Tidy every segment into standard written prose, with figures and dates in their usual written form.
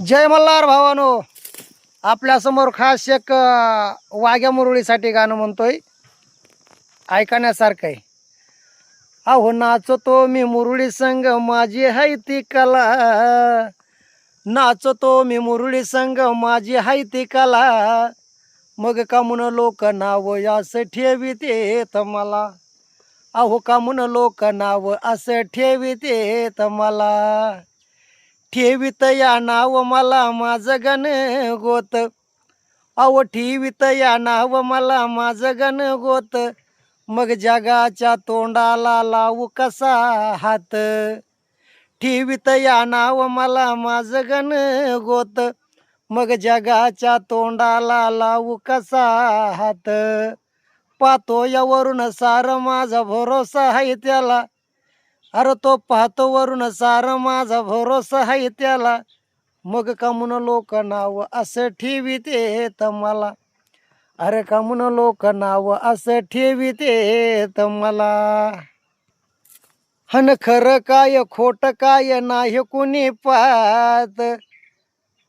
जय मल्हार भावानो, आपल्या समोर खास एक वाघ्या मुरळीसाठी गाणं म्हणतोय, ऐकण्यासारखं आहे. अहो नाचतो मी मुरळी संग माझी हाय ती कला, नाचतो मी मुरळी संग माझी हाय ती कला, मग का म्हणून लोक नाव असं ठेवीतेत मला. अहो का म्हणून लोक नाव असं ठेवीतेत मला. ठेवीत या नाव मला माझं गण गोत, अहो ठेवीत या नाव मला माझं गण गोत, मग जगाच्या तोंडाला लावू कसा हात. ठेवीत या नाव मला माझं गण गोत, मग जगाच्या तोंडाला लावू कसा हात. पाहतो यावरून सार माझा भरोसा आहे त्याला, अरे तो पाहतो वरून सार माझा भरोसा आहे त्याला, मग का म्हणून लोक नाव असं ठेवीतेत मला. अरे का म्हणून लोक नाव असं ठेवीतेत मला. हन खरं काय खोट काय नाही कुणी पाहत,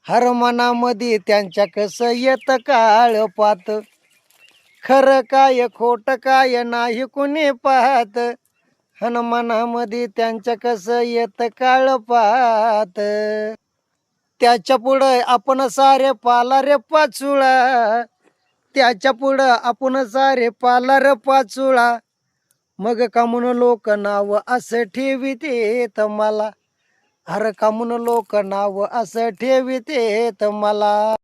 हर मनामध्ये त्यांच्या कसं येत काळ पात. खरं काय खोट काय नाही कुणी पाहत, हन मनामध्ये त्यांच्या कसं येत काळ पात. त्याच्या पुढं आपण सारे पाला रे पाचुळा, त्याच्या पुढं आपण सारे पाला रे पाचुळा, मग का म्हणून लोक नाव असं ठेवीतेत मला. अरे का म्हणून लोक नाव असं ठेवीतेत मला.